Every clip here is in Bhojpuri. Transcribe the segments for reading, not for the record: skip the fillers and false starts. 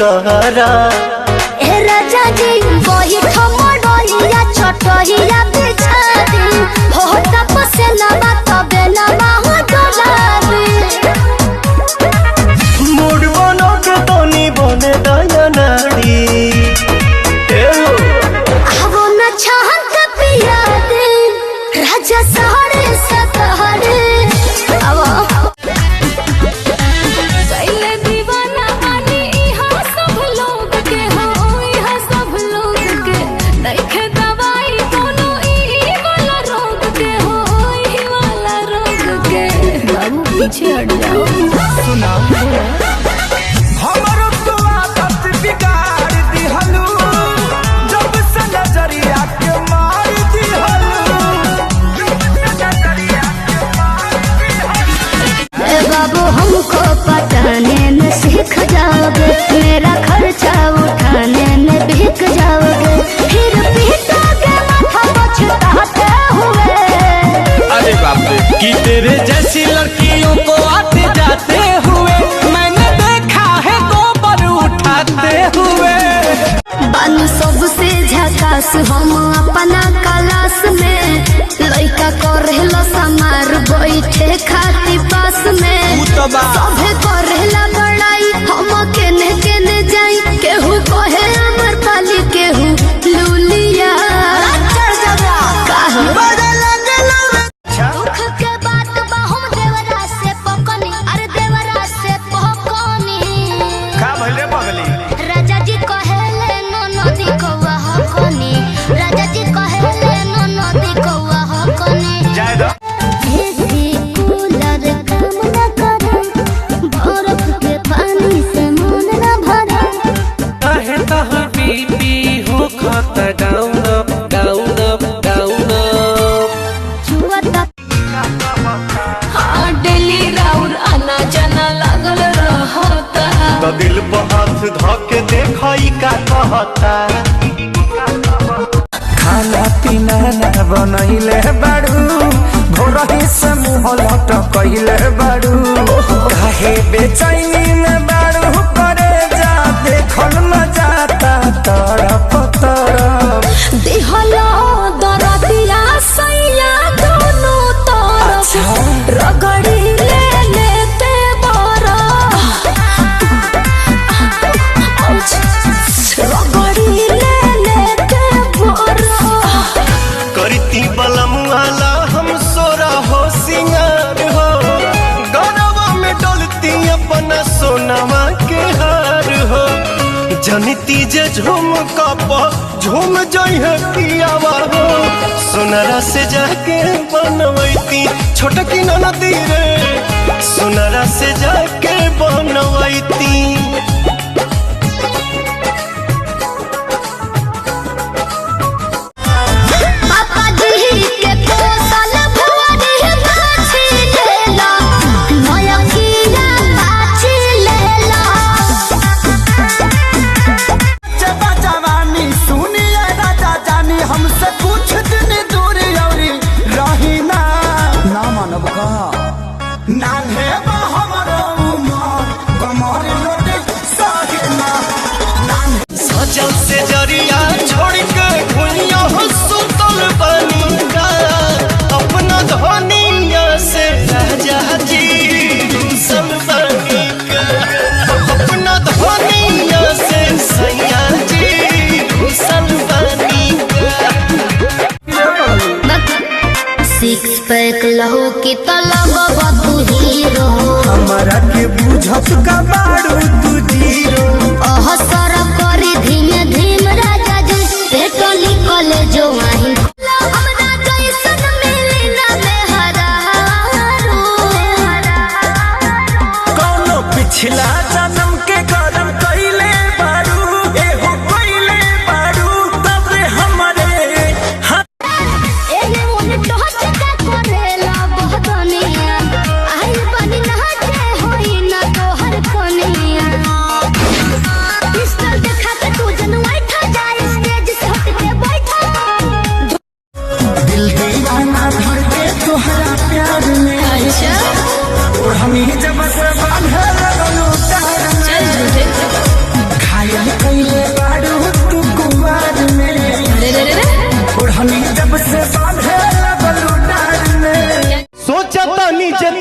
कहरा। ए राजा जी वही ठमड़िया छटहिया बिछा दी हो तपसे लबा तबे लबा हो डोलाबी मूड बनो के तनी बने दया नाड़ी। आवो न छहन के पिया दे राजा सहरे सतहरे आवो कैले दीवाना बानी इहा सब लोग के हो इहा सब लोग के देखे दवाई दोनों ई वाला रोग के हो ई वाला रोग के बाबू पीछे हट जाओ। सुना हमरो तो आदत बिगाड़ दिहलू जब से नजरिया के मार दिहलू। ए बाबू हमको पटाने में सीख जाओगे मेरा खर्चा उठाने में बिक जाओगे फिर पीटोगे माथा पछताते हुए। अरे बाप रे कि तेरे जैसी लड़कियों को आते जाते हुए मैंने देखा है गोबर उठाते हुए। बानी सबसे झकास हम अपना क्लास में लइका करेला समार बैठे खाती पास में सभे करेला बड़ाई हम केने केने जाई केहू कहे अमर पाली केहू लूलिया दुख के बात बा हम देवरा से पकनी अरे देवरा से पकनी का भइले बगली राजा जी कहेले नो नदी कौआ हकनी राजा जी कहेले नो नदी कौआ हकनी जाय दो एसी कूलर काम न करे बर्फ के पानी से मन न भरे कहे तहर बीपी हो खाता down up down up down up. जुआ तक डेली राउर आना जाना लागल रहता तो दिल पर हाथ धके देखई का कहता। खाना पीना ना बनैले बाड़ू भोरही से मुँह लटकैले बाड़ू काहे बेचैनी में बाड़ू करे जा देखल न जाता तरफ तरफ। दिहलो दरदिया सैया दोनों तरफ रगड़ी ले लेते बरा रगड़ी ले लेते बरा करती बलम वाला हम सोरा हो सिंगार हो गौरवा में डोलती अपना सोनावा के हार हो जनती जे झूम कप झूम जइहे पियावा हो सोनरा से जाके बनवैती छोटकी ननदी रे सोनरा से जाके बनवैती। पापा जी के पोसल भुवरी माछी लेला नया कीड़ा माछी लेला जबा जवानी सुनिए राजा जानी हमसे कुछ दिन दूर औरी रही ना ना मानव का नान्हे बा हमरो उमर कमर लोटे सागे ना सजल से जरिया छोड़ के भुइया हो सुतल बनी का अपना धनिया से राजा जी रूसल बनी का अपना धनिया से सैया जी रूसल बनी का। सिक्स पैक लहू की तलब बतू हीरो हमारा के बुझत का बाड़ू तू जीरो अहसर करी धीमे धीम राजा जी पेटो निकले जो वहीं हमरा कैसन मिली ना मेहरारू कौनो पिछला जन्म के कर्म कइले बाड़ू एहो कइले बाड़ू तब हमरे एने ओने टहच का करेला बहदनिया आई बनी नहाते होई ना तोहर कनिया पिस्टल देखा के तू जनवाई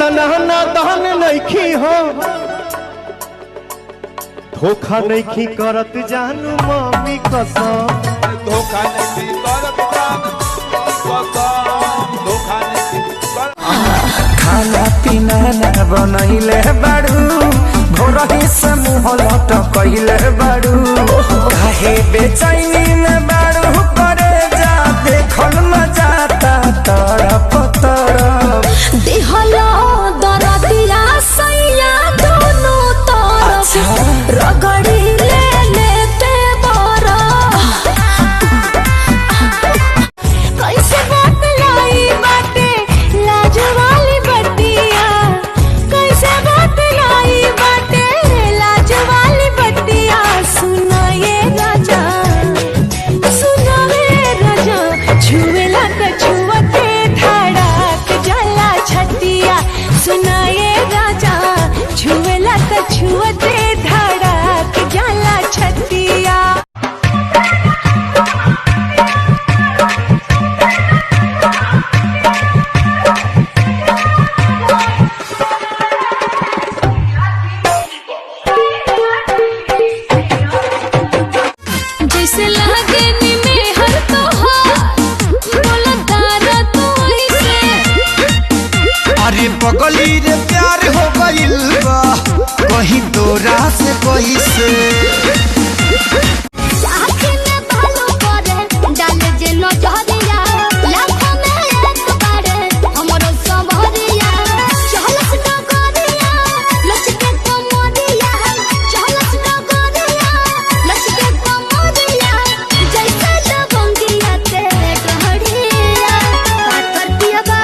इतना नादान नइखी हो धोखा नइखी करत जानू मम्मी कसम धोखा नहीं करत धोखा नहीं खाना पीना ना बनैले बाड़ू भोरही से मुँह लटकैले बाड़ू काहे बेचैनी में बाड़ू करे जा देखल न जाता तरफ तरफ दिहलो दरदिया सैया दोनों तरफ रगड़ी ले लेते बरा कैसे बात लाई बाटे लाज वाली बटिया कैसे बात लाई बाटे लाज वाली बटिया सुनो ये राजा छुएला त छुवते धड़क जाला छतिया सुनाए राजा छुएला त छुवते धड़क जाला छतिया जैसे लागे नी में हर अरे पगली रे प्यार हो गइल बा कहीं तोरा से कोई से आँखें में भालो करे डाले जे नजरिया लाखों में एक बारे हमरो संवरिया चहलस डगरिया लचके कमरिया चहलस डगरिया लचके कमरिया जैसे लवंगिया ते गहरिया पातर पियबा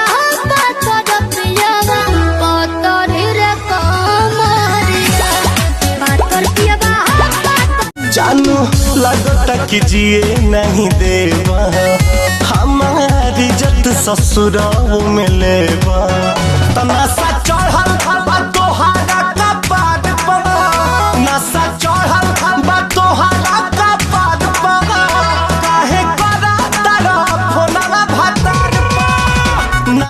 पातर पियबा पातर रे कमरिया पातर पियबा जानू लगता कि जिए नहीं देवा हमारी इज्जत ससुराल में लेवा तमाशा चढ़ल बा तोहारा कपाट पर नशा चढ़ल बा तोहारा कपाट पर काहे करा तारा फोनवा भातार पर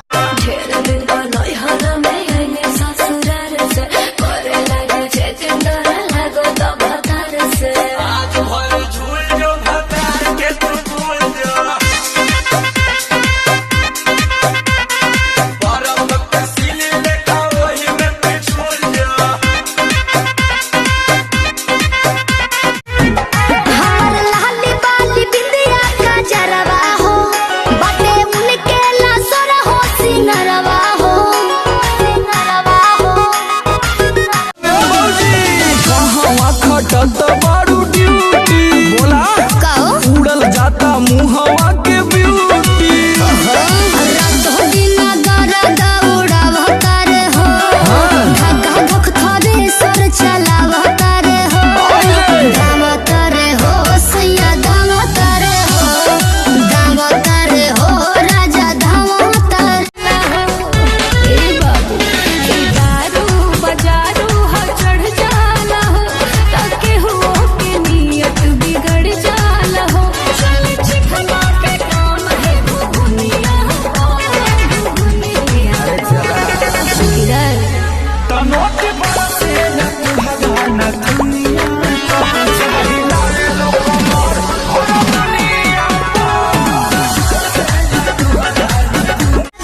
ढेर दिन बनोई हना में आईने ससुरार से करे लागे जे जिंदर लागो तो भतार से आज भर झूल जो भतार के तू भूल जा बरफ के सीने लेखा वही में पिछुल जा हमार लाली बाली बिंदिया का जरवा हो बाटे उनके लासर हो सिंगरवा हो सिंगरवा हो कहवा खटत बाड़ू ड्यूटी बोला कहो उड़ल जाता मुहवा के ब्यूटी रात हो दिन दर्द उड़ावतार हो धक्का धक थरे सर चलावतार हो दावतार हो सैया दावतार हो राजा दावतार ए बाबू ए दारू बजारू हो चढ़ जाला हो ताके हो के नियत बिगड़ जाला हो चल चिखना के काम है दुनिया तनोट बासे न भगवान दुनिया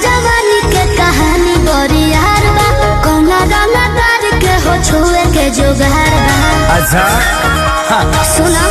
जवानी के कहानी बड़ी यार बा कौना रंगदार के हो छुए के जोगार बा अच्छा सुना